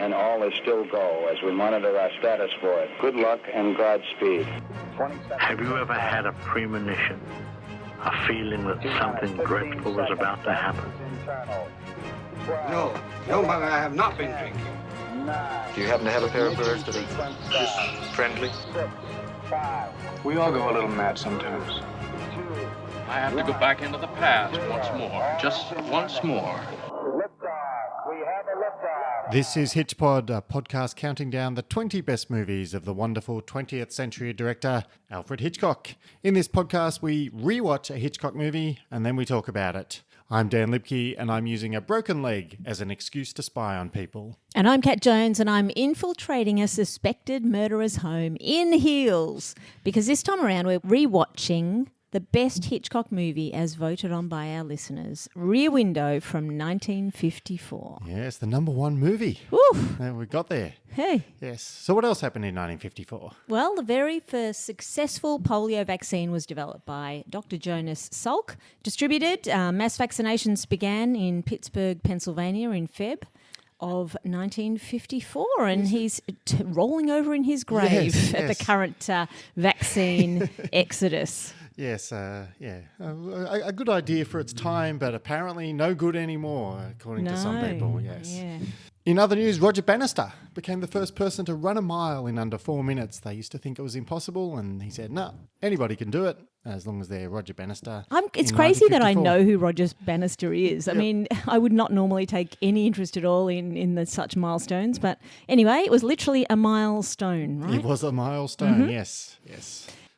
and all is still go as we monitor our status for it. Good luck and Godspeed. Have you ever had a premonition, a feeling that something dreadful was about to happen? No, Mother, I have not been drinking. Do you happen to have a pair of birds that are just friendly? We all go a little mad sometimes. I have to go back into the past once more, just once more. This is Hitchpod, a podcast counting down the 20 best movies of the wonderful 20th century director Alfred Hitchcock. In this podcast, we rewatch a Hitchcock movie and then we talk about it. I'm Dan Lipke and I'm using a broken leg as an excuse to spy on people. And I'm Kat Jones and I'm infiltrating a suspected murderer's home in heels because this time around we're rewatching the best Hitchcock movie as voted on by our listeners, Rear Window from 1954. Yes, the number one movie. Woo! We got there. Hey. Yes. So what else happened in 1954? Well, the very first successful polio vaccine was developed by Dr. Jonas Salk. Distributed, mass vaccinations began in Pittsburgh, Pennsylvania in Feb of 1954, and he's rolling over in his grave at the current vaccine exodus. Yes, a good idea for its time, but apparently no good anymore, according to some people, yes. Yeah. In other news, Roger Bannister became the first person to run a mile in under 4 minutes. They used to think it was impossible, and he said, no, anybody can do it, as long as they're Roger Bannister. It's crazy that I know who Roger Bannister is. I mean, I would not normally take any interest at all in such milestones, but anyway, it was literally a milestone, right? It was a milestone, yes.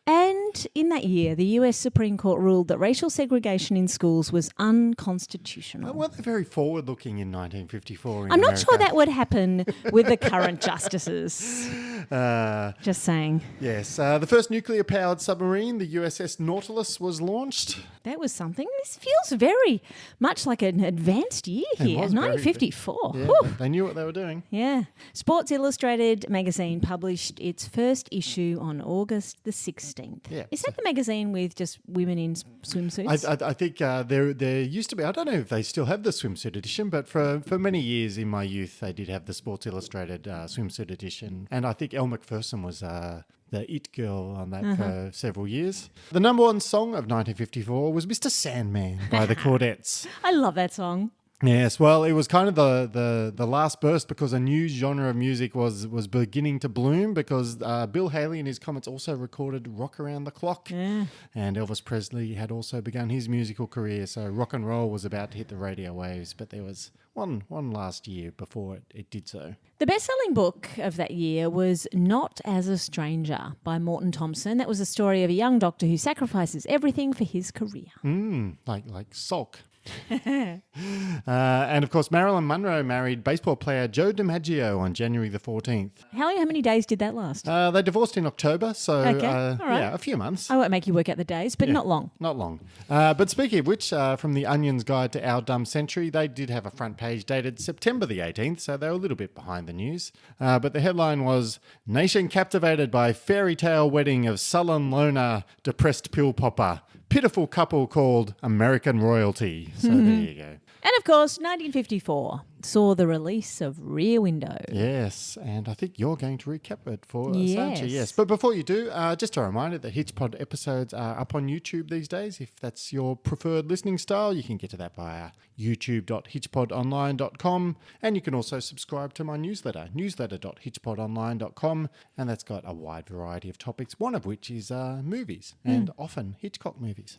And in that year, the US Supreme Court ruled that racial segregation in schools was unconstitutional. Well, they're very forward-looking in 1954 in I'm not America. sure that would happen with the current justices. Just saying. Yes. The first nuclear-powered submarine, the USS Nautilus, was launched. That was something. This feels very much like an advanced year here. 1954. Yeah, they knew what they were doing. Yeah. Sports Illustrated magazine published its first issue on August the 16th. Yeah. Is that the magazine with just women in swimsuits? I think there used to be, I don't know if they still have the swimsuit edition, but for many years in my youth, they did have the Sports Illustrated swimsuit edition. And I think Elle Macpherson was the it girl on that for several years. The number one song of 1954 was Mr. Sandman by the Chordettes. I love that song. Yes, well, it was kind of the last burst because a new genre of music was beginning to bloom because Bill Haley in his comments also recorded Rock Around the Clock. Yeah. And Elvis Presley had also begun his musical career, so rock and roll was about to hit the radio waves, but there was one last year before it did so. The best-selling book of that year was Not As a Stranger by Morton Thompson. That was a story of a young doctor who sacrifices everything for his career. Like Salk. And of course, Marilyn Monroe married baseball player Joe DiMaggio on January the 14th. How many days did that last? They divorced in October, so all right. a few months. I won't make you work out the days, but not long. Not long. But speaking of which, from the Onion's Guide to Our Dumb Century, they did have a front page dated September the 18th, so they were a little bit behind the news. But the headline was, Nation Captivated by Fairy Tale Wedding of Sullen Loner, Depressed Pill Popper. Pitiful couple called American Royalty. So there you go. And of course, 1954 saw the release of Rear Window. Yes, and I think you're going to recap it for us, yes. aren't you? Yes. But before you do, just a reminder that Hitchpod episodes are up on YouTube these days. If that's your preferred listening style, you can get to that via youtube.hitchpodonline.com, and you can also subscribe to my newsletter, newsletter.hitchpodonline.com, and that's got a wide variety of topics, one of which is movies, and often Hitchcock movies.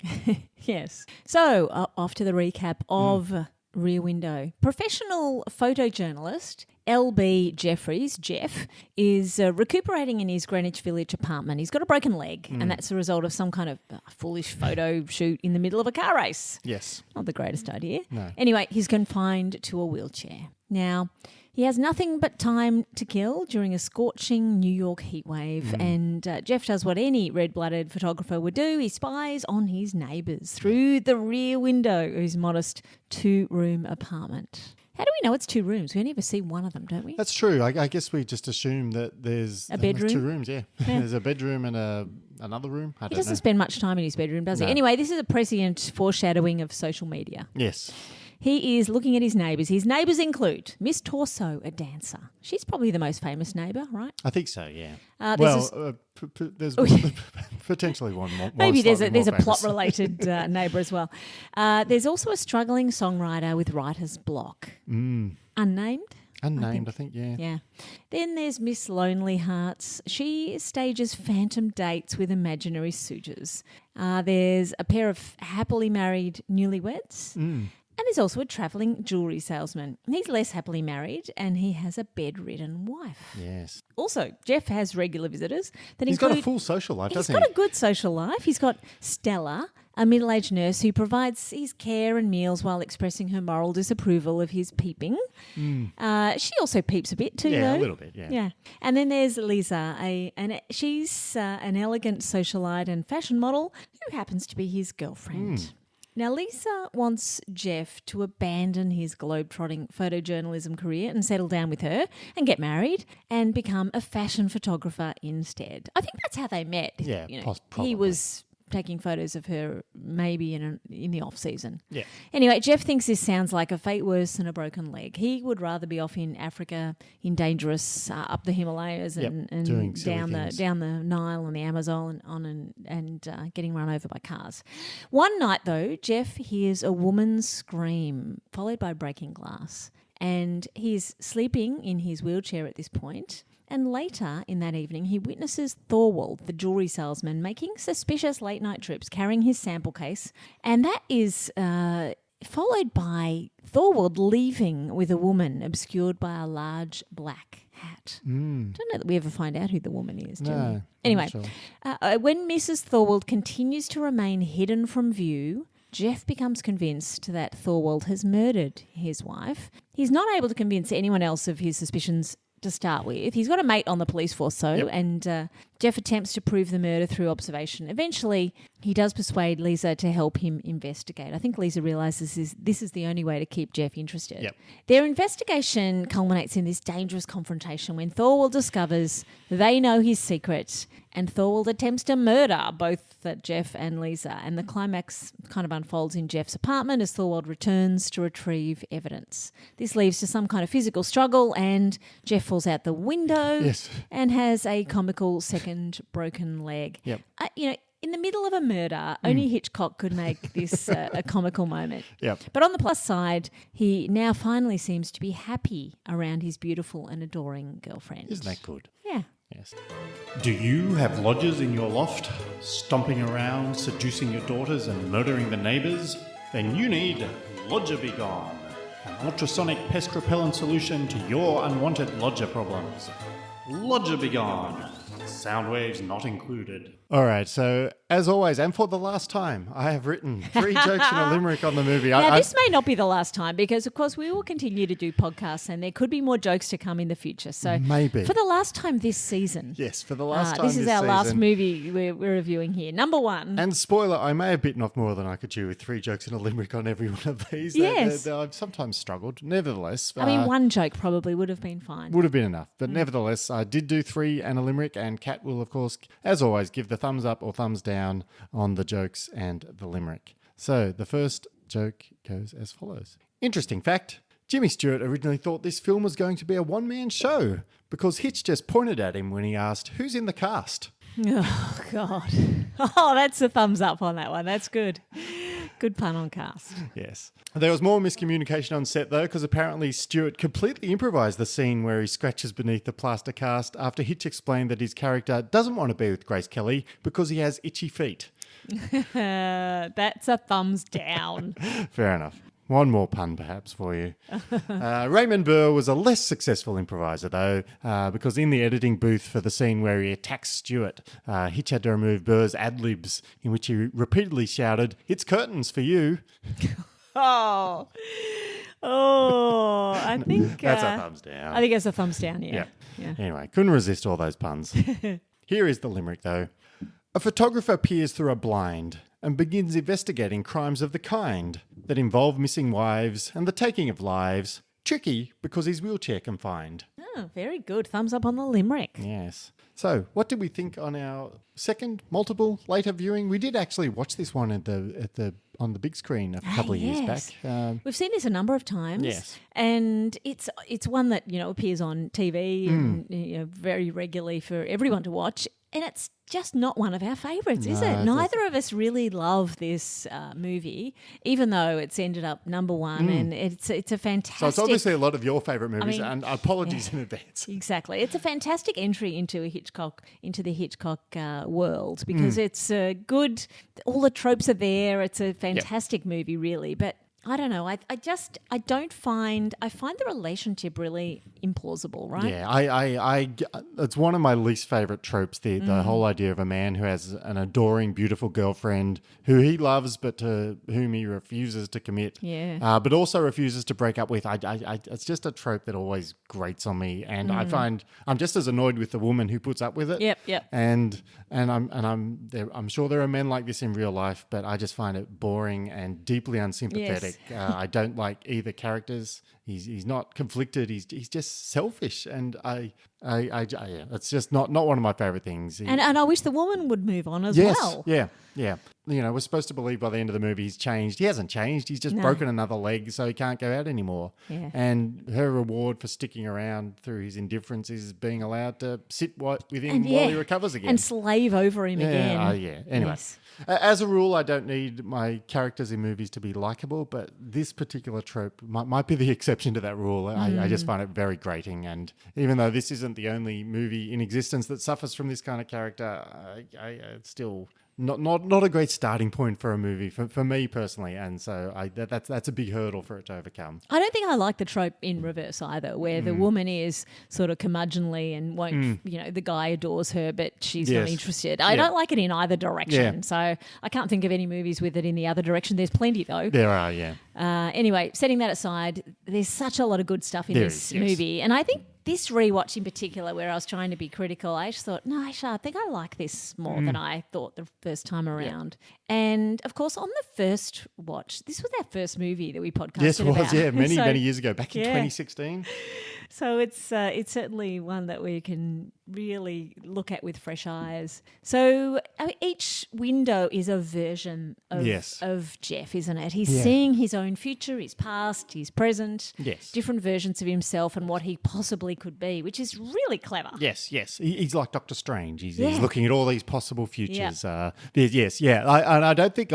Yes. So, off to the recap of Rear Window. Professional photojournalist L.B. Jeffries, Jeff, is recuperating in his Greenwich Village apartment. He's got a broken leg, and that's a result of some kind of foolish photo shoot in the middle of a car race. Yes. Not the greatest idea. No. Anyway, he's confined to a wheelchair. Now, he has nothing but time to kill during a scorching New York heatwave, and Jeff does what any red-blooded photographer would do. He spies on his neighbours through the rear window of his modest two-room apartment. How do we know it's two rooms? We only ever see one of them, don't we? That's true. I guess we just assume that there's a bedroom. Two rooms, yeah. There's a bedroom and another room. He doesn't spend much time in his bedroom, does he? Anyway, this is a prescient foreshadowing of social media. Yes. He is looking at his neighbours. His neighbours include Miss Torso, a dancer. She's probably the most famous neighbour, right? I think so, yeah. There's there's potentially one more. Maybe there's a plot-related neighbour as well. There's also a struggling songwriter with writer's block. Unnamed? Unnamed, I think, yeah. Yeah. Then there's Miss Lonely Hearts. She stages phantom dates with imaginary suitors. There's a pair of happily married newlyweds. And there's also a travelling jewellery salesman. He's less happily married and he has a bedridden wife. Yes. Also, Jeff has regular visitors. He's got a full social life, doesn't he? He's got a good social life. He's got Stella, a middle-aged nurse who provides his care and meals while expressing her moral disapproval of his peeping. She also peeps a bit too, though. Yeah, a little bit, yeah. Yeah. And then there's Lisa, she's an elegant socialite and fashion model who happens to be his girlfriend. Now, Lisa wants Jeff to abandon his globe-trotting photojournalism career and settle down with her and get married and become a fashion photographer instead. I think that's how they met. Yeah, probably. He was taking photos of her maybe in the off-season. Yeah. Anyway, Jeff thinks this sounds like a fate worse than a broken leg. He would rather be off in Africa, in dangerous, up the Himalayas and down the Nile and the Amazon and getting run over by cars. One night, though, Jeff hears a woman's scream, followed by breaking glass. And he's sleeping in his wheelchair at this point. And later in that evening, he witnesses Thorwald, the jewellery salesman, making suspicious late-night trips, carrying his sample case. And that is followed by Thorwald leaving with a woman obscured by a large black hat. Don't know that we ever find out who the woman is, do we? Anyway, sure. When Mrs. Thorwald continues to remain hidden from view, Jeff becomes convinced that Thorwald has murdered his wife. He's not able to convince anyone else of his suspicions to start with. He's got a mate on the police force, and Jeff attempts to prove the murder through observation. Eventually, he does persuade Lisa to help him investigate. I think Lisa realises this is the only way to keep Jeff interested. Yep. Their investigation culminates in this dangerous confrontation when Thorwald discovers they know his secret, and Thorwald attempts to murder both Jeff and Lisa. And the climax kind of unfolds in Jeff's apartment as Thorwald returns to retrieve evidence. This leads to some kind of physical struggle, and Jeff falls out the window and has a comical second broken leg. Yep. In the middle of a murder, only Hitchcock could make this a comical moment. Yep. But on the plus side, he now finally seems to be happy around his beautiful and adoring girlfriend. Isn't that good? Yeah. Yes. Do you have lodgers in your loft, stomping around, seducing your daughters and murdering the neighbours? Then you need Lodger Be Gone, an ultrasonic pest repellent solution to your unwanted lodger problems. Lodger Be Gone. Sound waves not included. All right, so as always, and for the last time, I have written 3 jokes and a limerick on the movie. Now, this may not be the last time because, of course, we will continue to do podcasts and there could be more jokes to come in the future. So maybe. For the last time this season. Yes, for the last time this is our last movie we're reviewing here. Number 1. And spoiler, I may have bitten off more than I could chew with 3 jokes and a limerick on every one of these. Yes. I've sometimes struggled. Nevertheless. I mean, 1 joke probably would have been fine. Would have been enough. But nevertheless, I did do 3 and a limerick, and Kat will, of course, as always, give the thumbs up or thumbs down on the jokes and the limerick. So the first joke goes as follows. Interesting fact, Jimmy Stewart originally thought this film was going to be a one-man show because Hitch just pointed at him when he asked, "Who's in the cast?" Oh, God. Oh, that's a thumbs up on that one. That's good. Good pun on cast. Yes. There was more miscommunication on set, though, because apparently Stewart completely improvised the scene where he scratches beneath the plaster cast after Hitch explained that his character doesn't want to be with Grace Kelly because he has itchy feet. That's a thumbs down. Fair enough. One more pun, perhaps, for you. Raymond Burr was a less successful improviser, though, because in the editing booth for the scene where he attacks Stewart, Hitch had to remove Burr's ad-libs, in which he repeatedly shouted, "It's curtains for you." Oh, I think... That's a thumbs down. I think it's a thumbs down, yeah. Anyway, couldn't resist all those puns. Here is the limerick, though. A photographer peers through a blind and begins investigating crimes of the kind that involve missing wives and the taking of lives. tricky because he's wheelchair confined. Oh, very good. Thumbs up on the limerick. Yes. So, what did we think on our second multiple later viewing? We did actually watch this one on the big screen a couple of years back. We've seen this a number of times. Yes. And it's one that, appears on TV and, very regularly for everyone to watch. And it's just not one of our favourites, is it? Neither of us really love this movie, even though it's ended up number one, and it's a fantastic... So it's obviously a lot of your favourite movies, and apologies in advance. Exactly. It's a fantastic entry into the Hitchcock world, because it's good, all the tropes are there, it's a fantastic movie really, but I don't know. I find the relationship really implausible, right? Yeah, it's one of my least favourite tropes. The whole idea of a man who has an adoring, beautiful girlfriend who he loves, but to whom he refuses to commit. Yeah. But also refuses to break up with. It's just a trope that always grates on me, and I find I'm just as annoyed with the woman who puts up with it. Yep. And I'm sure there are men like this in real life, but I just find it boring and deeply unsympathetic. Yes. I don't like either characters. He's not conflicted. He's just selfish, and it's just not one of my favourite things. And I wish the woman would move on as well. Yeah. We're supposed to believe by the end of the movie he's changed. He hasn't changed. He's just broken another leg, so he can't go out anymore. Yeah. And her reward for sticking around through his indifference is being allowed to sit with him while he recovers again. And slave over him again. Anyway. Yes. As a rule, I don't need my characters in movies to be likeable, but this particular trope might be the exception to that rule. I just find it very grating, and even though this isn't the only movie in existence that suffers from this kind of character, it's still not a great starting point for a movie for me personally, and so that's a big hurdle for it to overcome. I don't think I like the trope in reverse either, where the woman is sort of curmudgeonly and won't, the guy adores her, but she's not interested. I don't like it in either direction, so I can't think of any movies with it in the other direction. There's plenty though. There are, yeah. Anyway, setting that aside, there's such a lot of good stuff in this movie, and I think this rewatch in particular, where I was trying to be critical, I just thought, no, actually, I think I like this more than I thought the first time around. Yeah. And, of course, on the first watch, this was our first movie that we podcasted about. Yes, it was, many years ago, back in 2016. So it's certainly one that we can really look at with fresh eyes. So each window is a version of Jeff, isn't it? He's seeing his own future, his past, his present, different versions of himself and what he possibly could be, which is really clever. Yes. He's like Doctor Strange. He's looking at all these possible futures. I don't think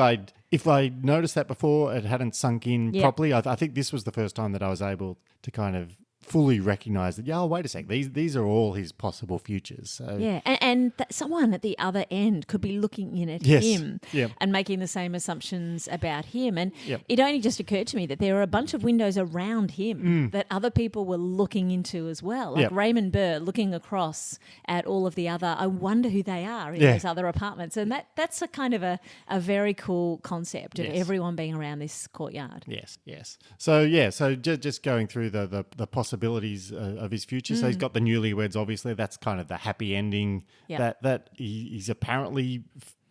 if I noticed that before, it hadn't sunk in properly. I think this was the first time that I was able to kind of fully recognise that, wait a sec, these are all his possible futures. So. Yeah, and someone at the other end could be looking in at him and making the same assumptions about him. And it only just occurred to me that there are a bunch of windows around him that other people were looking into as well. Like Raymond Burr looking across at all of the other, I wonder who they are in those other apartments. And that's a kind of a very cool concept of everyone being around this courtyard. Yes. So just going through the possibilities of his future. So he's got the newlyweds, obviously. That's kind of the happy ending that he's apparently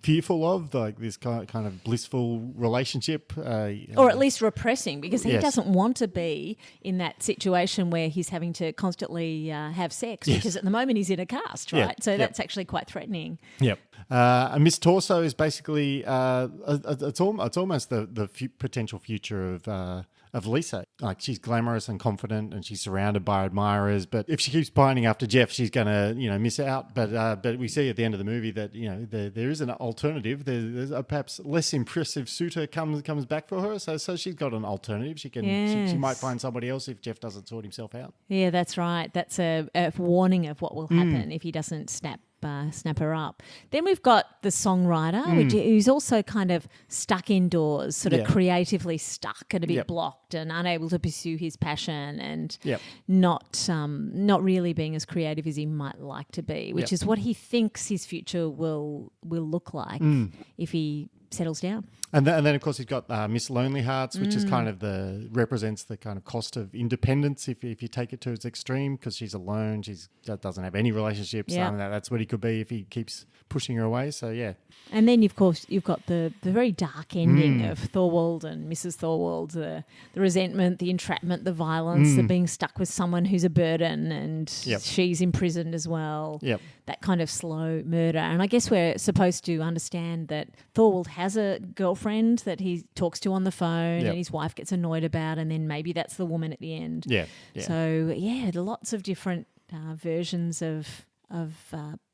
fearful of, like this kind of blissful relationship. Or at least repressing, because he doesn't want to be in that situation where he's having to constantly have sex, because at the moment he's in a cast, right? So that's actually quite threatening. Yep. And Miss Torso is basically, it's almost the potential future of Lisa. Like, she's glamorous and confident and she's surrounded by admirers, but if she keeps pining after Jeff, she's going to, miss out. But we see at the end of the movie that, there is an alternative. There's a perhaps less impressive suitor comes back for her. So she's got an alternative. She can she might find somebody else if Jeff doesn't sort himself out. Yeah, that's right. That's a warning of what will happen if he doesn't snap her up. Then we've got the songwriter, who's also kind of stuck indoors, sort of creatively stuck and a bit blocked and unable to pursue his passion and not really being as creative as he might like to be, which is what he thinks his future will look like if he settles down. And then, of course, he's got Miss Lonely Hearts, which is kind of represents the kind of cost of independence if you take it to its extreme, because she's alone, doesn't have any relationships. Yeah. That's what he could be if he keeps pushing her away. So yeah. And then, of course, you've got the very dark ending of Thorwald and Mrs. Thorwald, the resentment, the entrapment, the violence, the being stuck with someone who's a burden, and she's imprisoned as well. Yep. That kind of slow murder. And I guess we're supposed to understand that Thorwald has a girlfriend that he talks to on the phone and his wife gets annoyed about, and then maybe that's the woman at the end. Yeah. So, lots of different versions of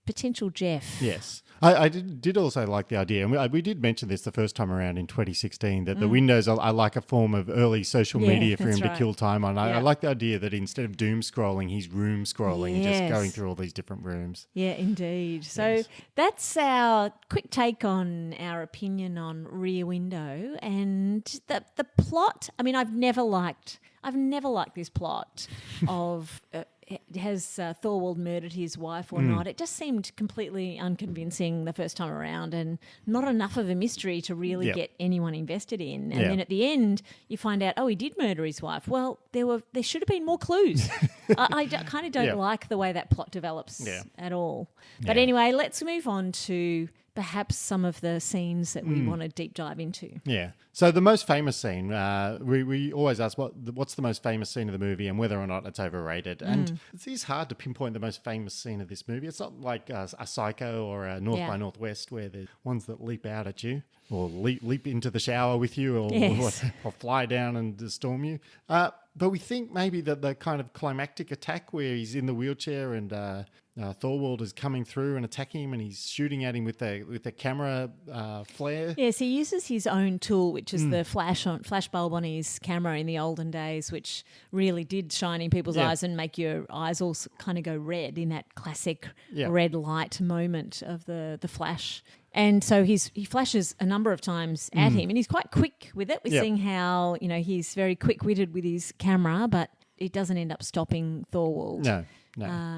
potential Jeff. Yes. I did also like the idea, and we did mention this the first time around in 2016, that the windows are like a form of early social media for him to kill time on. I like the idea that instead of doom scrolling, he's room scrolling, just going through all these different rooms. Yeah, indeed. So that's our quick take on our opinion on Rear Window, and the plot. I mean, I've never liked this plot of has Thorwald murdered his wife or not. It just seemed completely unconvincing the first time around, and not enough of a mystery to really get anyone invested in. And then at the end, you find out, he did murder his wife. Well, there should have been more clues. I kind of don't like the way that plot develops at all. But anyway, let's move on to perhaps some of the scenes that we want to deep dive into. Yeah. So the most famous scene, we always ask what's the most famous scene of the movie and whether or not it's overrated. And it's hard to pinpoint the most famous scene of this movie. It's not like a Psycho or a North by Northwest, where there's ones that leap out at you or leap into the shower with you or fly down and storm you. But we think maybe that the kind of climactic attack where he's in the wheelchair and Thorwald is coming through and attacking him, and he's shooting at him with a camera flare. Yes, he uses his own tool, which is the flash bulb on his camera in the olden days, which really did shine in people's eyes and make your eyes all kind of go red in that classic red light moment of the flash. And so he flashes a number of times at him, and he's quite quick with it. We're seeing how he's very quick-witted with his camera, but it doesn't end up stopping Thorwald. No.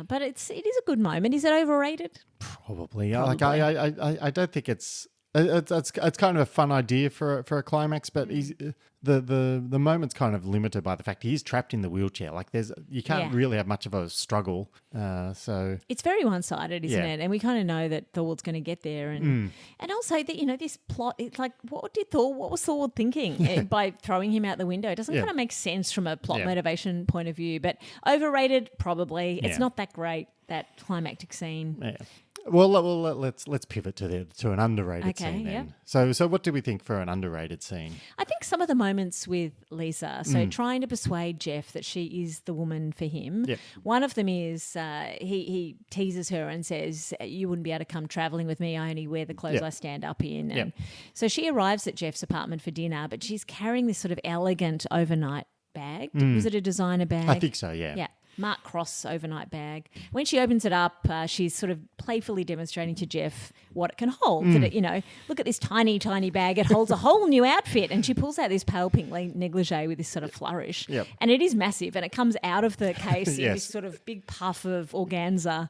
But it is a good moment. Is it overrated? Probably. Like I don't think it's kind of a fun idea for a climax, but the moment's kind of limited by the fact he is trapped in the wheelchair. Like you can't really have much of a struggle. So it's very one-sided, isn't it? And we kind of know that Thorwald's going to get there, and also that this plot. It's like what was Thorwald thinking by throwing him out the window? It doesn't kind of make sense from a plot motivation point of view. But overrated, probably. It's not that great, that climactic scene. Yeah. Well, let's pivot to an underrated scene then. So what do we think for an underrated scene? I think some of the moments with Lisa, trying to persuade Jeff that she is the woman for him. Yep. One of them is he teases her and says, "You wouldn't be able to come travelling with me. I only wear the clothes I stand up in." And so she arrives at Jeff's apartment for dinner, but she's carrying this sort of elegant overnight bag. Was it a designer bag? I think so, yeah. Yeah. Mark Cross overnight bag. When she opens it up, she's sort of playfully demonstrating to Jeff what it can hold. That it, look at this tiny, tiny bag. It holds a whole new outfit. And she pulls out this pale pink negligee with this sort of flourish. Yep. And it is massive. And it comes out of the case in this sort of big puff of organza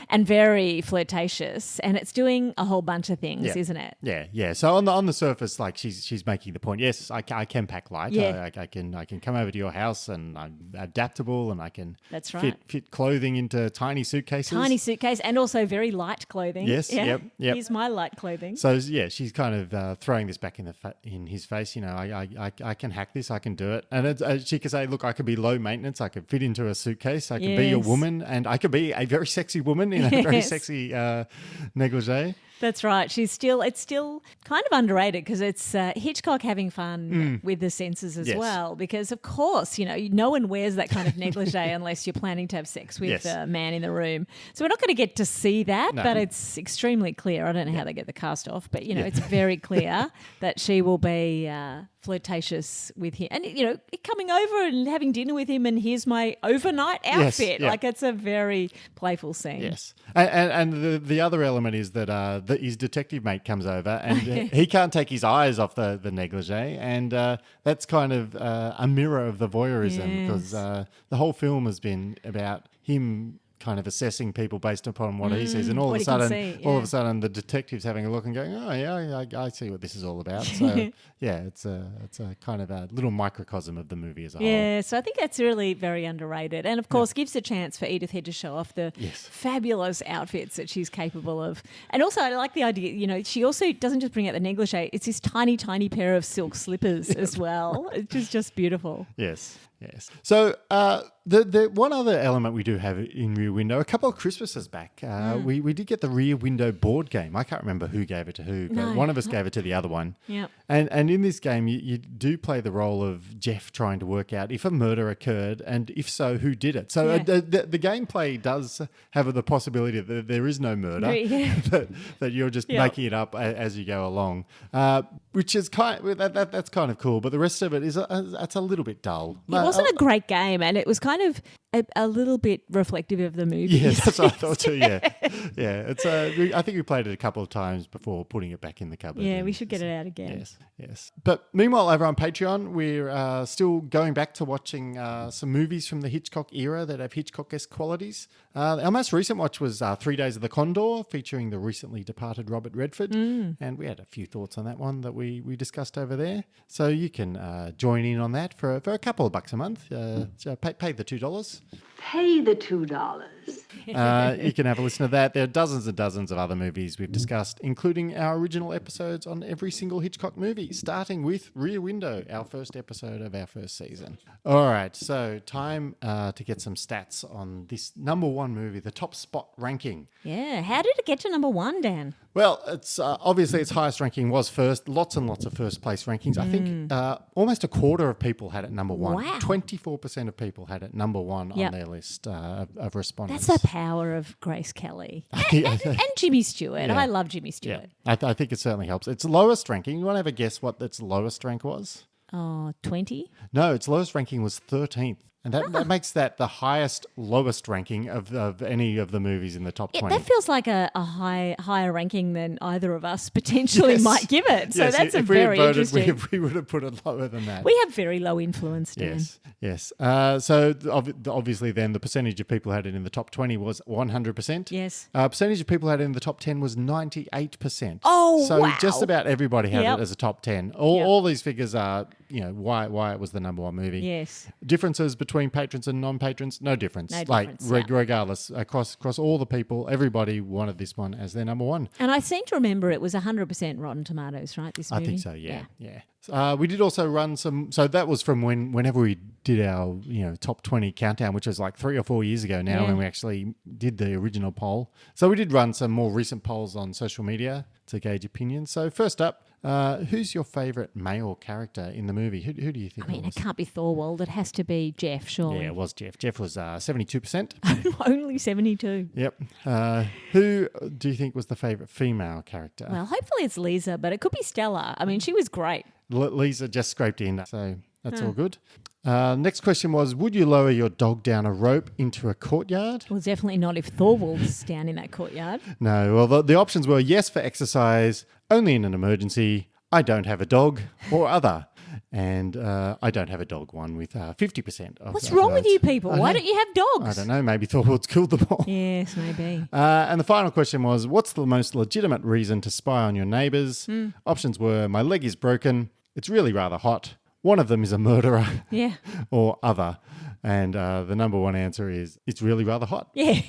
and very flirtatious. And it's doing a whole bunch of things, isn't it? Yeah. So on the surface, like she's making the point. Yes, I can pack light. Yeah. I can come over to your house, and I'm adaptable, and I can. That's right. Fit clothing into tiny suitcases. Tiny suitcase, and also very light clothing. Yes, yep. Here's my light clothing. So she's kind of throwing this back in his face. I can hack this. I can do it. And she can say, look, I can be low maintenance. I can fit into a suitcase. I can be a woman, and I can be a very sexy woman in a very sexy negligee. That's right. It's still kind of underrated because it's Hitchcock having fun with the senses as well. Because of course, no one wears that kind of negligee unless you're planning to have sex with a man in the room. So we're not going to get to see that, but it's extremely clear. I don't know how they get the cast off, but it's very clear that she will be flirtatious with him, and coming over and having dinner with him, and here's my overnight outfit. Like it's a very playful scene. Yes, and the other element is that his detective mate comes over, and he can't take his eyes off the negligee, and that's kind of a mirror of the voyeurism because the whole film has been about him kind of assessing people based upon what he sees, and all what of a he can sudden, see, all of yeah. a sudden, the detective's having a look and going, "Oh yeah, I see what this is all about." So yeah, it's a kind of a little microcosm of the movie as a whole. Yeah, so I think that's really very underrated, and of course gives a chance for Edith Head to show off the fabulous outfits that she's capable of. And also, I like the idea. She also doesn't just bring out the negligee; it's this tiny, tiny pair of silk slippers as well. It's just beautiful. Yes. So the one other element we do have in Rear Window, a couple of Christmases back, we did get the Rear Window board game. I can't remember who gave it to who, but one of us gave it to the other one. Yep. And in this game, you do play the role of Jeff trying to work out if a murder occurred, and if so, who did it. So the gameplay does have the possibility that there is no murder, that you're just making it up as you go along, which is that's kind of cool. But the rest of it is it's a little bit dull. It wasn't a great game, and it was kind of a little bit reflective of the movie. Yeah, that's what I thought too. Yeah. It's I think we played it a couple of times before putting it back in the cupboard. Yeah, we should get it out again. Yes. But meanwhile, over on Patreon, we're still going back to watching some movies from the Hitchcock era that have Hitchcock-esque qualities. Our most recent watch was 3 Days of the Condor, featuring the recently departed Robert Redford, and we had a few thoughts on that one that we discussed over there. So you can join in on that for a couple of bucks a month. So pay the $2. Pay the $2. You can have a listen to that. There are dozens and dozens of other movies we've discussed, including our original episodes on every single Hitchcock movie, starting with Rear Window, our first episode of our first season. All right, so time to get some stats on this number one movie, the top spot ranking. Yeah, how did it get to number one, Dan? Well, it's obviously its highest ranking was first. Lots and lots of first place rankings. I think almost a quarter of people had it number one. Wow. 24% of people had it number one on their list of respondents. That's the power of Grace Kelly and Jimmy Stewart. Yeah. I love Jimmy Stewart. Yeah. I think it certainly helps. Its lowest ranking, you want to have a guess what its lowest rank was? Oh, 20? No, its lowest ranking was 13th. And that makes that the highest, lowest ranking of any of the movies in the top 20. That feels like a higher ranking than either of us potentially might give it. So that's if very we had voted, interesting. we would have put it lower than that. We have very low influence, Dan. Yes. So obviously then the percentage of people who had it in the top 20 was 100%. Yes. Percentage of people who had it in the top 10 was 98%. Oh, so wow. just about everybody had it as a top 10. All these figures are, why it was the number one movie. Yes. Differences between patrons and non-patrons, no difference. Regardless, across all the people, everybody wanted this one as their number one. And I seem to remember it was 100% Rotten Tomatoes, right, this movie? I think so, yeah. We did also run some, so that was from whenever we did our top 20 countdown, which was like 3 or 4 years ago now when we actually did the original poll. So we did run some more recent polls on social media to gauge opinions. So first up, who's your favourite male character in the movie? Who do you think? I mean, it can't be Thorwald. It has to be Jeff, surely. Yeah, it was Jeff. Jeff was 72%. Only 72. Yep. Who do you think was the favourite female character? Well, hopefully it's Lisa, but it could be Stella. I mean, she was great. Lisa just scraped in, so that's all good. Next question was, would you lower your dog down a rope into a courtyard? Well, definitely not if Thorwald's down in that courtyard. No. Well, the options were yes for exercise, only in an emergency, I don't have a dog, or other. And I don't have a dog one with 50%. What's wrong with you people? Why don't you have dogs? I don't know. Maybe Thorwald's killed them all. Yes, maybe. And the final question was, what's the most legitimate reason to spy on your neighbours? Options were, my leg is broken, it's really rather hot, one of them is a murderer, or other. And the number one answer is, it's really rather hot. Yeah.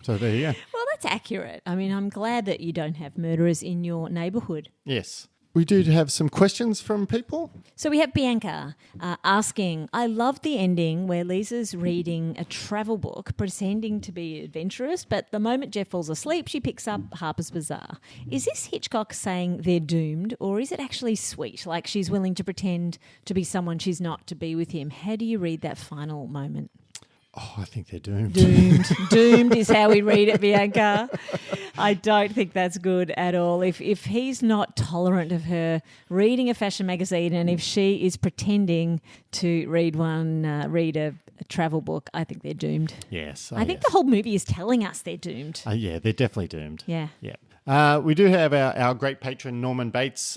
So there you go. Well, that's accurate. I mean, I'm glad that you don't have murderers in your neighbourhood. Yes. We do have some questions from people. So we have Bianca asking, I love the ending where Lisa's reading a travel book pretending to be adventurous, but the moment Jeff falls asleep, she picks up Harper's Bazaar. Is this Hitchcock saying they're doomed, or is it actually sweet, like she's willing to pretend to be someone she's not to be with him? How do you read that final moment? Oh, I think they're doomed. Doomed is how we read it, Bianca. I don't think that's good at all. If he's not tolerant of her reading a fashion magazine, and if she is pretending to read a travel book, I think they're doomed. Yes. I think the whole movie is telling us they're doomed. Yeah, they're definitely doomed. Yeah. We do have our great patron, Norman Bates,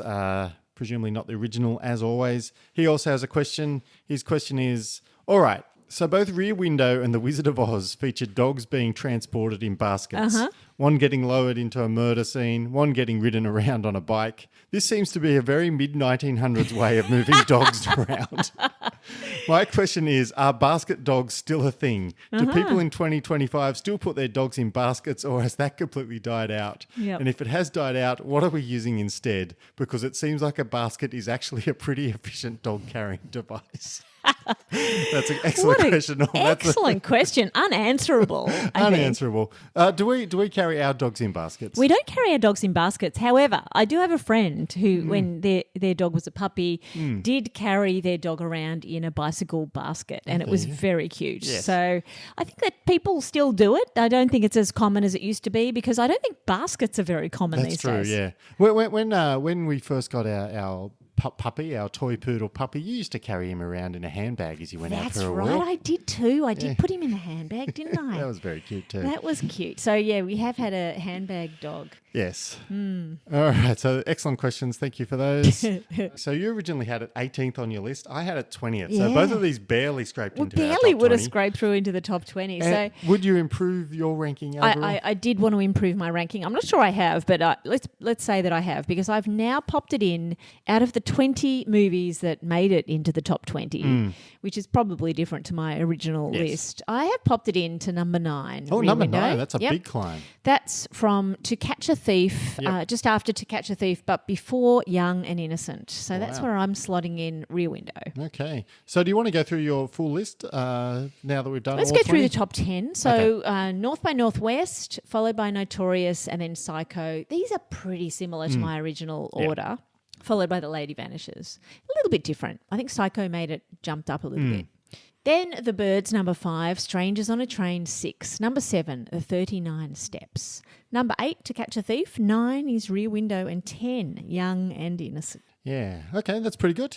presumably not the original, as always. He also has a question. His question is, all right, So both Rear Window and The Wizard of Oz featured dogs being transported in baskets. One getting lowered into a murder scene, one getting ridden around on a bike. This seems to be a very mid-1900s way of moving dogs around. My question is, are basket dogs still a thing? Do people in 2025 still put their dogs in baskets, or has that completely died out? Yep. And if it has died out, what are we using instead? Because it seems like a basket is actually a pretty efficient dog carrying device. That's an excellent question. Excellent question. Unanswerable. Unanswerable. Do we carry our dogs in baskets? We don't carry our dogs in baskets. However, I do have a friend who, when their dog was a puppy, did carry their dog around in a bicycle basket, and it was very cute. Yes. So I think that people still do it. I don't think it's as common as it used to be, because I don't think baskets are very common these days. That's true, yeah. When we first got our puppy, our toy poodle puppy, you used to carry him around in a handbag as you went out for a walk. That's right, I did too. I did put him in a handbag, didn't I? That was very cute too. That was cute. So yeah, we have had a handbag dog. Yes. All right, so excellent questions. Thank you for those. So you originally had it 18th on your list. I had it 20th. So both of these barely scraped into our top 20. Barely would have scraped through into the top 20. So would you improve your ranking overall? I did want to improve my ranking. I'm not sure I have, but let's say that I have, because I've now popped it in out of the 20 movies that made it into the top 20, which is probably different to my original list. I have popped it in to number 9. Oh, Rear number Window. 9. That's a big climb. That's from To Catch a Thief, just after To Catch a Thief, but before Young and Innocent. So that's where I'm slotting in Rear Window. Okay. So do you want to go through your full list now that we've done Let's all go 20? through the top 10. So North by Northwest, followed by Notorious, and then Psycho. These are pretty similar to my original order, followed by The Lady Vanishes. A little bit different. I think Psycho made it jumped up a little bit. Then The Birds, number 5, Strangers on a Train, 6. Number 7, The 39 Steps. Number 8, To Catch a Thief. 9 is Rear Window, and 10, Young and Innocent. Yeah. Okay, that's pretty good.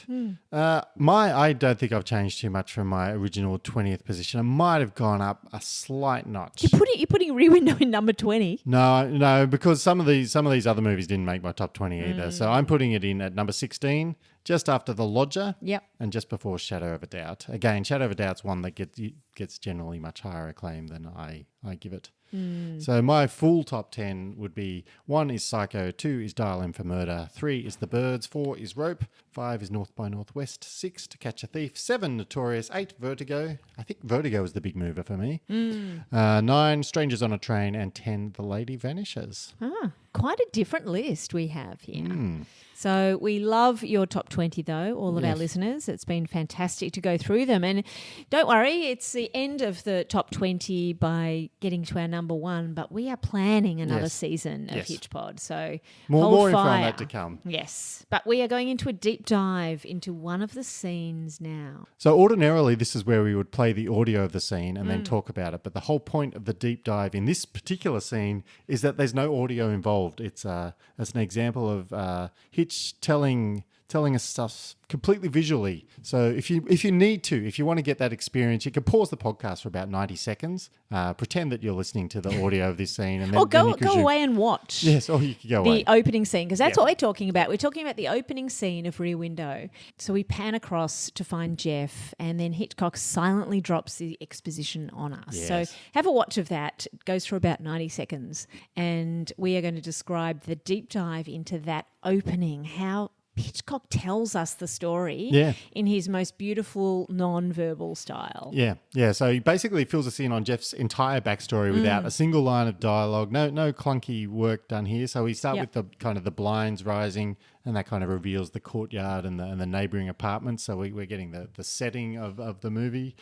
I don't think I've changed too much from my original 20th position. I might have gone up a slight notch. You're putting Rear Window in number 20. No, because some of these other movies didn't make my top 20 either. So I'm putting it in at number 16, just after The Lodger. Yep. And just before Shadow of a Doubt. Again, Shadow of a Doubt's one that gets generally much higher acclaim than I give it. So my full top 10 would be 1 is Psycho, 2 is Dial M for Murder, 3 is The Birds, 4 is Rope, 5 is North by Northwest, 6 To Catch a Thief, 7 Notorious, 8 Vertigo. I think Vertigo is the big mover for me. 9 Strangers on a Train, and 10 The Lady Vanishes. Quite a different list we have here. So we love your top 20 though, all of our listeners. It's been fantastic to go through them. And don't worry, it's the end of the top 20 by getting to our number 1, but we are planning another season of HitchPod. So more info fire. on that to come. Yes, but we are going into a deep dive into one of the scenes now. So ordinarily this is where we would play the audio of the scene and then talk about it. But the whole point of the deep dive in this particular scene is that there's no audio involved. It's an example of Hitch telling us stuff completely visually. So if you want to get that experience, you can pause the podcast for about 90 seconds, pretend that you're listening to the audio of this scene, and then or go away and watch. Yes, or you can go away. The opening scene, because that's what we're talking about. We're talking about the opening scene of Rear Window. So we pan across to find Jeff, and then Hitchcock silently drops the exposition on us. Yes. So have a watch of that. It goes for about 90 seconds, and we are going to describe the deep dive into that opening, how Hitchcock tells us the story in his most beautiful non-verbal style. Yeah. So he basically fills us in on Jeff's entire backstory without a single line of dialogue. No clunky work done here. So we start with the kind of the blinds rising, and that kind of reveals the courtyard and the neighbouring apartments. So we're getting the setting of the movie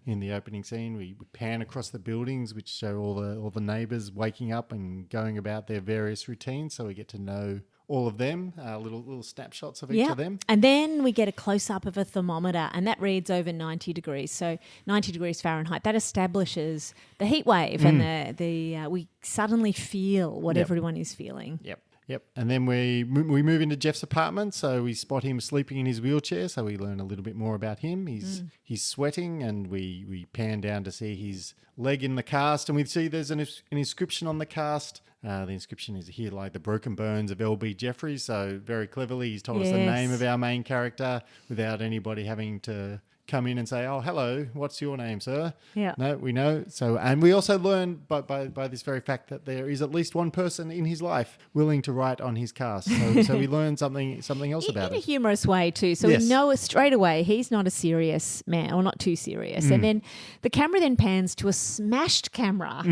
in the opening scene. We pan across the buildings, which show all the neighbours waking up and going about their various routines. So we get to know all of them, little snapshots of each of them. And then we get a close-up of a thermometer, and that reads over 90 degrees, so 90 degrees Fahrenheit. That establishes the heat wave, and we suddenly feel what everyone is feeling. Yep. And then we move into Jeff's apartment, so we spot him sleeping in his wheelchair, so we learn a little bit more about him. He's sweating, and we pan down to see his leg in the cast, and we see there's an inscription on the cast. The inscription is here, like the broken bones of L.B. Jeffries. So very cleverly, he's told us the name of our main character without anybody having to come in and say, "Oh, hello, what's your name, sir?" Yeah. No, we know. So, and we also learn by this very fact that there is at least one person in his life willing to write on his cast. So we learn something else about in a it. humorous way too. So Yes. we know straight away he's not a serious man, or not too serious. And then the camera then pans to a smashed camera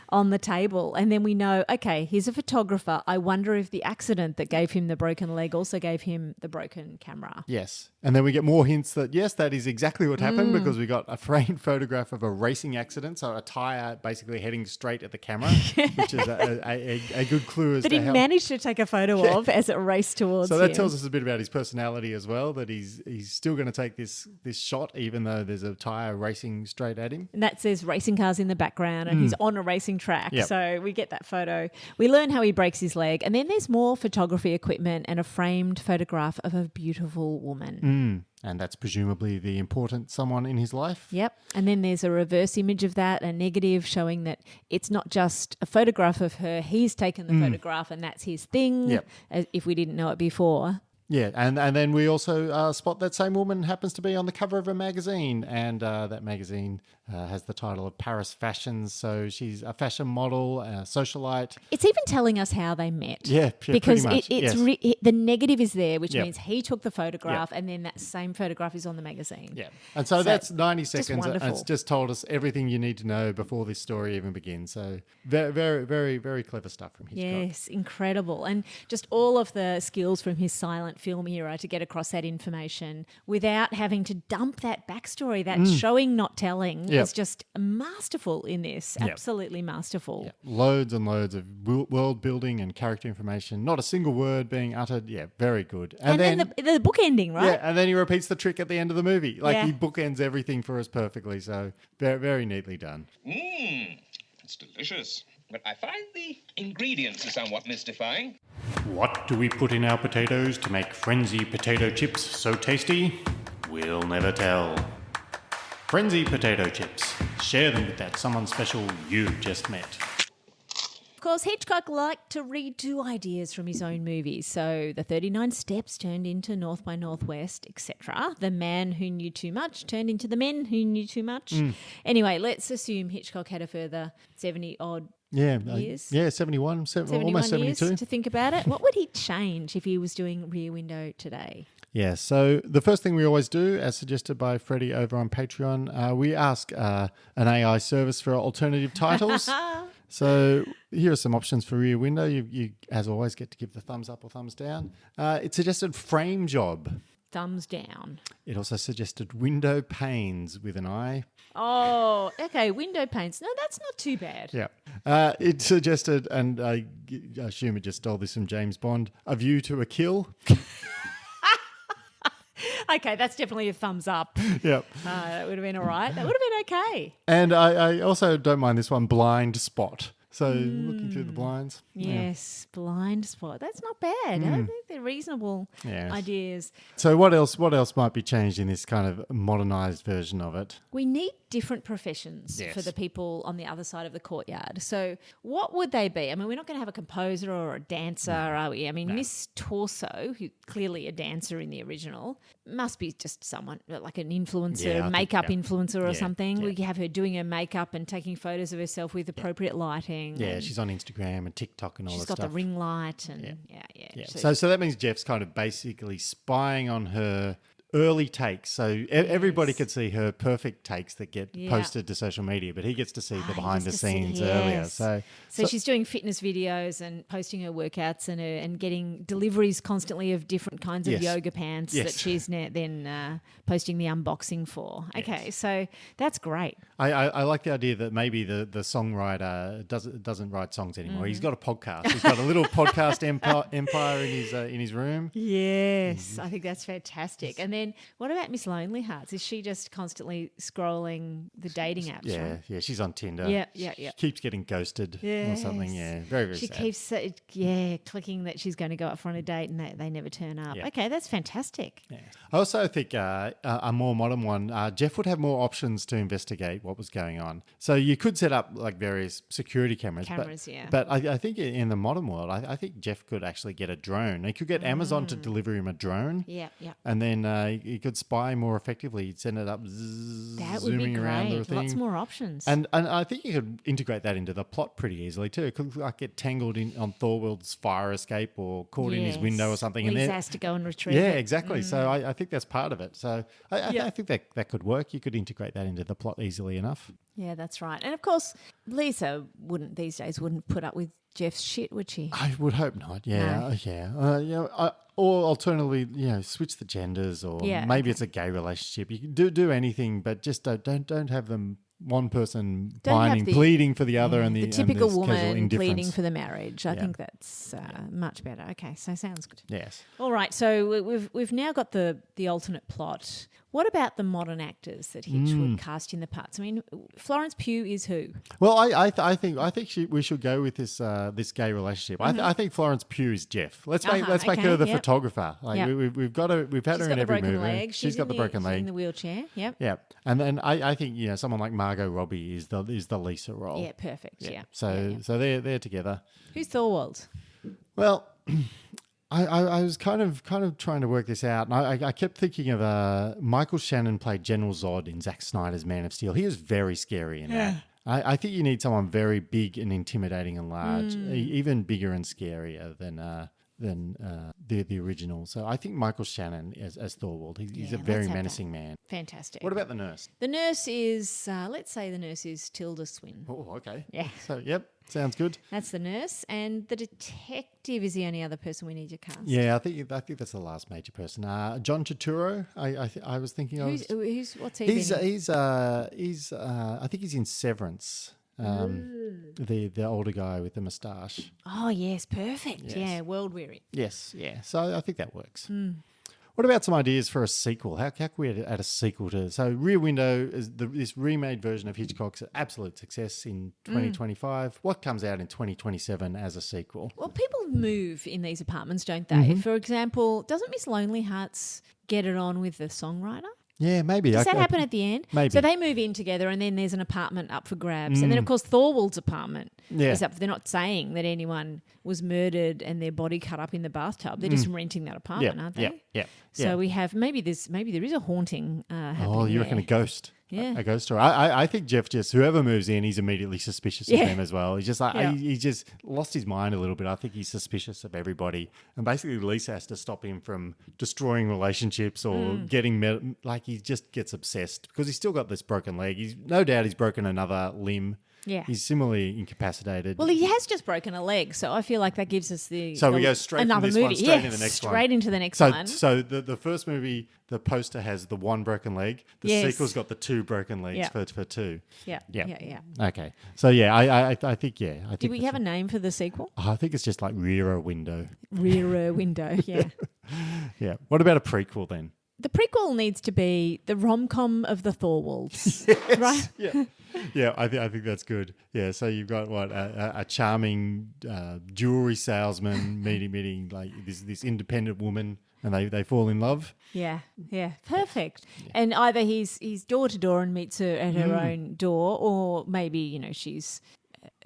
on the table, and then we know, okay, he's a photographer. I wonder if the accident that gave him the broken leg also gave him the broken camera. Yes. And then we get more hints that, yes, that is exactly what happened because we got a framed photograph of a racing accident. So a tyre basically heading straight at the camera, which is a good clue as That to he how... managed to take a photo of as it raced towards So that him. tells us a bit about his personality as well, that he's still going to take this shot even though there's a tyre racing straight at him. And that says racing cars in the background and he's on a racing track. Yep. So we get that photo. We learn how he breaks his leg. And then there's more photography equipment and a framed photograph of a beautiful woman. And that's presumably the important someone in his life. Yep. And then there's a reverse image of that, a negative showing that it's not just a photograph of her. He's taken the photograph and that's his thing, Yep. as if we didn't know it before. Yeah, and then we also spot that same woman happens to be on the cover of a magazine, and that magazine has the title of Paris Fashions. So she's a fashion model, a socialite. It's even telling us how they met. Yeah, because pretty much, yes. the negative is there, which Yep. means he took the photograph and then that same photograph is on the magazine. Yeah, and so that's 90 just seconds, and wonderful. it's just told us everything you need to know before this story even begins. So very, very, very, very clever stuff from Hitchcock. Yes, incredible. And just all of the skills from his silent film era to get across that information without having to dump that backstory, that showing, not telling, Yep. is just masterful in this. Yep. Absolutely masterful. Yeah, loads and loads of world building and character information. Not a single word being uttered. Yeah, very good. And then the book ending, right? Yeah, and then he repeats the trick at the end of the movie. Like Yeah. he bookends everything for us perfectly. So very, very neatly done. It's delicious. But I find the ingredients are somewhat mystifying. What do we put in our potatoes to make Frenzy potato chips so tasty? We'll never tell. Frenzy potato chips. Share them with that someone special you just met. Of course, Hitchcock liked to redo ideas from his own movies. So the 39 Steps turned into North by Northwest, etc. The Man Who Knew Too Much turned into The Men Who Knew Too Much. Anyway, let's assume Hitchcock had a further 70-odd years. 71, 71 almost 72. years to think about it. What would he change if he was doing Rear Window today? Yeah, so the first thing we always do, as suggested by Freddie over on Patreon, we ask an AI service for alternative titles. So here are some options for Rear Window. You, as always, get to give the thumbs up or thumbs down. It suggested Frame Job. Thumbs down. It also suggested Window Panes with an I. Oh, okay, window panes. No, that's not too bad. Yeah. It suggested, and I assume it just stole this from James Bond, A View to a Kill. Okay, that's definitely a thumbs up. Yep. That would have been all right. That would have been okay. And I also don't mind this one, Blind Spot. So looking through the blinds. Yes, blind spot. That's not bad. I think they're reasonable Yes. ideas. So what else might be changed in this kind of modernized version of it? We need different professions Yes. for the people on the other side of the courtyard. So what would they be? I mean, we're not going to have a composer or a dancer, are we? I mean, Miss Torso, who's clearly a dancer in the original, must be just someone like an influencer, Yeah, I think, makeup yeah. influencer or Yeah, something. yeah. We have her doing her makeup and taking photos of herself with appropriate lighting. Yeah, and she's on Instagram and TikTok and all she's that got stuff. the ring light and Yeah. So that means Jeff's kind of basically spying on her early takes. So everybody could see her perfect takes that get posted to social media, but he gets to see the behind the scenes earlier. So she's doing fitness videos and posting her workouts and getting deliveries constantly of different kinds of yoga pants that she's then posting the unboxing for. Okay, so that's great. I like the idea that maybe the songwriter doesn't write songs anymore. He's got a podcast. He's got a little podcast empire in his room. Yes, I think that's fantastic. And then what about Miss Lonely Hearts? Is she just constantly scrolling the dating apps? Yeah, right? yeah, she's on Tinder. Yeah. She keeps getting ghosted or something. Yeah, very, very She sad. keeps clicking that she's going to go out for on a date and they never turn up. Yeah. Okay, that's fantastic. Yeah. I also think a more modern one, Jeff would have more options to investigate what was going on. So you could set up like various security cameras. But I think in the modern world, I think Jeff could actually get a drone. He could get Amazon to deliver him a drone. Yeah. And then he could spy more effectively. He'd send it up, That would be zooming around the great. thing. Lots more options. And I think you could integrate that into the plot pretty easily too. It could like get tangled in on Thorwald's fire escape or caught in his window or something. Lisa and then has to go and retrieve it. Yeah, exactly. So I think that's part of it. So I think that could work. You could integrate that into the plot easily enough. Yeah, that's right. And of course, Lisa wouldn't put up with Jeff's shit, would she? I would hope not. Yeah, yeah. Or alternatively, switch the genders, or maybe it's a gay relationship. You can do anything, but just don't have them. One person pleading for the other, and the typical and woman pleading for the marriage. I think that's much better. Okay, so sounds good. Yes. All right, so we've now got the alternate plot. What about the modern actors that Hitch would cast in the parts? I mean, Florence Pugh is who? Well, I think we should go with this gay relationship. I think Florence Pugh is Jeff. Let's make her the photographer. Like we've had her in every movie. She's got the broken leg. She's in the wheelchair. Yep. Yeah, and then I think someone like Margot Robbie is the Lisa role. Yeah, perfect. Yeah. So they're together. Who's Thorwald? Well. I was kind of trying to work this out, and I kept thinking of Michael Shannon played General Zod in Zack Snyder's Man of Steel. He was very scary in that. I think you need someone very big and intimidating and large, even bigger and scarier than the original. So I think Michael Shannon as Thorwald. He's a very menacing man. Fantastic. What about the nurse? The nurse is, let's say the nurse is Tilda Swinton. Oh, okay. Yeah. So, sounds good. That's the nurse. And the detective is the only other person we need to cast. Yeah, I think that's the last major person. John Turturro, I was thinking of. What's he been in? I think he's in Severance. The older guy with the moustache. Oh, yes, perfect. Yes. Yeah, world weary. Yes, yeah. So I think that works. What about some ideas for a sequel? How can we add a sequel to? So Rear Window is this remade version of Hitchcock's an absolute success in 2025. What comes out in 2027 as a sequel? Well, people move in these apartments, don't they? For example, doesn't Miss Lonely Hearts get it on with the songwriter? Yeah, maybe. Does that happen at the end? Maybe. So they move in together and then there's an apartment up for grabs. And then, of course, Thorwald's apartment is up. They're not saying that anyone was murdered and their body cut up in the bathtub. They're just renting that apartment, aren't they? Yeah. So we have, maybe there is a haunting happening. Oh, you reckon a ghost? Yeah. A ghost story. I think Jeff whoever moves in, he's immediately suspicious of them as well. He's just like, he's just lost his mind a little bit. I think he's suspicious of everybody. And basically Lisa has to stop him from destroying relationships or getting, he just gets obsessed because he's still got this broken leg. He's no doubt he's broken another limb. Yeah. He's similarly incapacitated. Well, he has just broken a leg, so I feel like that gives us we go straight another from this movie. one straight into the next one. Straight into the next one. So the first movie, the poster has the one broken leg. The sequel's got the two broken legs for two. Yeah. Okay. So I think Do we have a name for the sequel? I think it's just like Rear Window. Rear Window, yeah. Yeah. What about a prequel then? The prequel needs to be the rom-com of the Thorwalds, right? Yeah, I think that's good. Yeah, so you've got a charming jewelry salesman meeting like this independent woman, and they fall in love. Yeah, perfect. Yeah. And either he's door to door and meets her at her own door, or maybe she's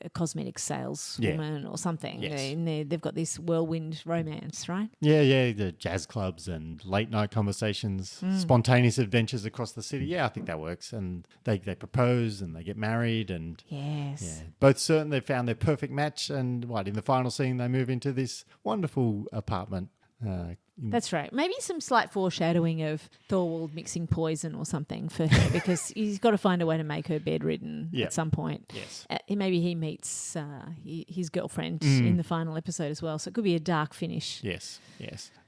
a cosmetic saleswoman or something. Yes. And they've got this whirlwind romance, right? Yeah, the jazz clubs and late night conversations, spontaneous adventures across the city. Yeah, I think that works. And they propose and they get married and both certain they've found their perfect match. And in the final scene they move into this wonderful apartment. That's right. Maybe some slight foreshadowing of Thorwald mixing poison or something for her because he's got to find a way to make her bedridden at some point. Yes. Maybe he meets his girlfriend in the final episode as well. So it could be a dark finish. Yes.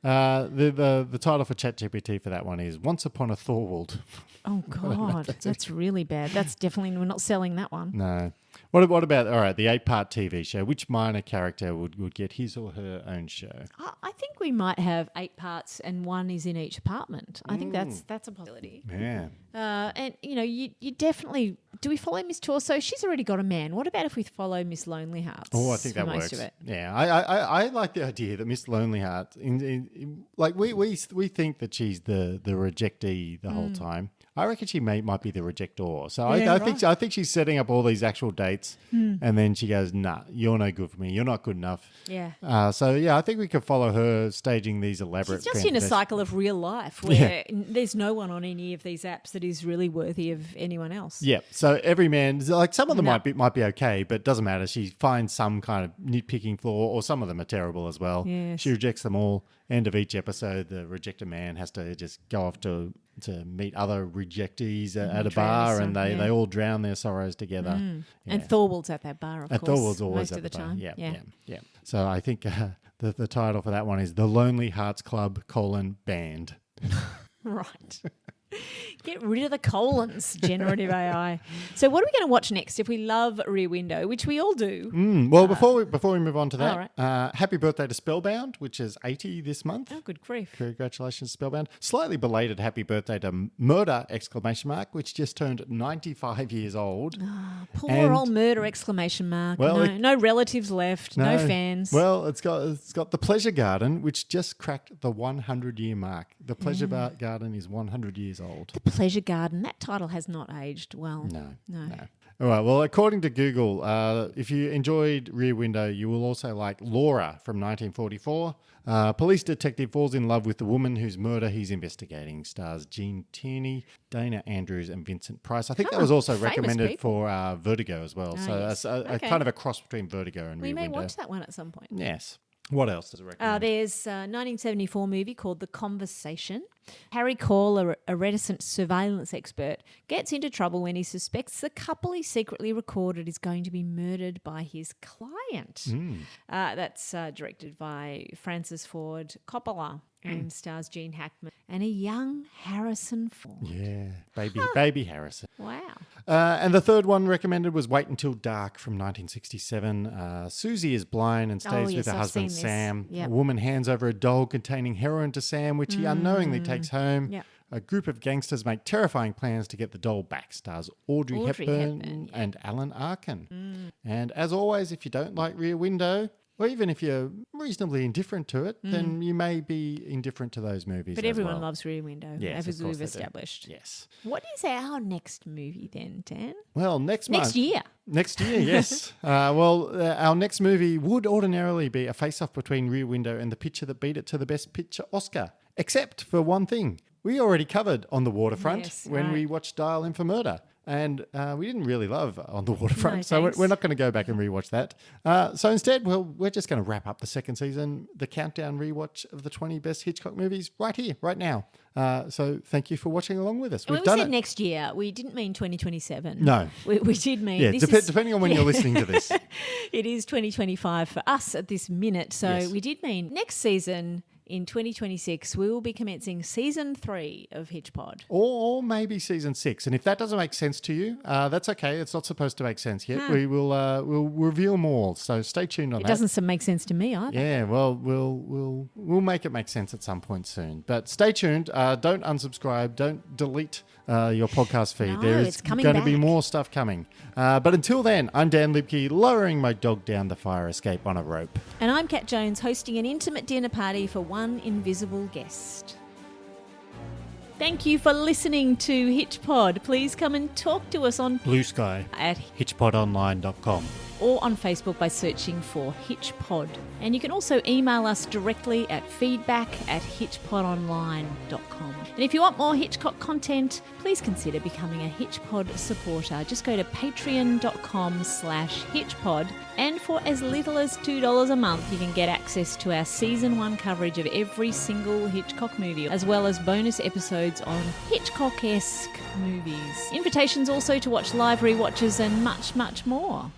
The title for ChatGPT for that one is Once Upon a Thorwald. Oh, God. That's really bad. That's definitely, we're not selling that one. No. What about, all right, the 8-part TV show? Which minor character would get his or her own show? I think we might have 8 parts and one is in each apartment. I think that's a possibility. Yeah. And, you definitely... Do we follow Miss Torso? She's already got a man. What about if we follow Miss Lonely Hearts? Oh, I think that works. Of it? Yeah, I like the idea that Miss Lonely Hearts, we think that she's the rejectee the whole time. I reckon she might be the rejector. So Yeah, I think she's setting up all these actual dates, and then she goes, "Nah, you're no good for me. You're not good enough." Yeah. So I think we could follow her staging these elaborate. She's just in a cycle of real life where there's no one on any of these apps that is really worthy of anyone else. Yeah. So every man, like some of them might be okay, but it doesn't matter. She finds some kind of nitpicking flaw, or some of them are terrible as well. Yes. She rejects them all. End of each episode, the rejected man has to just go off to meet other rejectees at a bar, and they all drown their sorrows together. Yeah. And Thorwald's at that bar, of course. Thorwald's always most at of the bar. time. Yeah. So I think the title for that one is The Lonely Hearts Club: Band. Right. Get rid of the colons, generative AI. So what are we going to watch next if we love Rear Window, which we all do? Well, before we move on to that, happy birthday to Spellbound, which is 80 this month. Oh, good grief. Congratulations, Spellbound. Slightly belated happy birthday to Murder, ! Which just turned 95 years old. Poor old Murder, ! Well, no relatives left, no fans. Well, it's got The Pleasure Garden, which just cracked the 100-year mark. The Pleasure Garden is 100 years old. The Pleasure Garden, that title has not aged well. No. All right, well, according to Google, if you enjoyed Rear Window, you will also like Laura from 1944. Police detective falls in love with the woman whose murder he's investigating. Stars Gene Tierney, Dana Andrews, and Vincent Price. I think that was also recommended for Vertigo as well. It's a kind of a cross between Vertigo and Rear Window. We may watch that one at some point. Yes. What else does it recommend? There's a 1974 movie called The Conversation. Harry Cole, a reticent surveillance expert, gets into trouble when he suspects the couple he secretly recorded is going to be murdered by his client. That's directed by Francis Ford Coppola and stars Gene Hackman and a young Harrison Ford. Yeah, baby Harrison. Wow. And the third one recommended was Wait Until Dark from 1967. Susie is blind and stays with her husband Sam. Yep. A woman hands over a doll containing heroin to Sam, which he unknowingly takes home. Yep. A group of gangsters make terrifying plans to get the doll back. Stars Audrey Hepburn and Alan Arkin. And as always, if you don't like Rear Window, or even if you're reasonably indifferent to it, then you may be indifferent to those movies. But everyone loves Rear Window, yes, as we've established. Yes. What is our next movie then, Dan? Well, next year. Next year, yes. Our next movie would ordinarily be a face-off between Rear Window and the picture that beat it to the Best Picture Oscar, except for one thing. We already covered On the Waterfront when we watched Dial In for Murder. And we didn't really love On the Waterfront, so we're not going to go back and rewatch that. So instead, we're just going to wrap up the second season, the countdown rewatch of the 20 best Hitchcock movies right here, right now. So thank you for watching along with us. When we said next year, we didn't mean 2027. No. We did mean... Yeah, depending on when you're listening to this. It is 2025 for us at this minute. So we did mean next season... In 2026, we will be commencing season 3 of HitchPod. Or maybe season 6. And if that doesn't make sense to you, that's okay. It's not supposed to make sense yet. We will we'll reveal more. So stay tuned on that. It doesn't make sense to me either. Yeah, well, we'll make it make sense at some point soon. But stay tuned. Don't unsubscribe. Don't delete your podcast feed. No, there is it's coming going to be back. more stuff coming. But until then, I'm Dan Libke, lowering my dog down the fire escape on a rope. And I'm Kat Jones, hosting an intimate dinner party for one invisible guest. Thank you for listening to HitchPod. Please come and talk to us on Blue Sky at hitchpodonline.com or on Facebook by searching for HitchPod. And you can also email us directly at feedback@hitchpodonline.com. And if you want more Hitchcock content, please consider becoming a HitchPod supporter. Just go to patreon.com/HitchPod. And for as little as $2 a month, you can get access to our Season 1 coverage of every single Hitchcock movie, as well as bonus episodes on Hitchcock-esque movies. Invitations also to watch live rewatches and much, much more.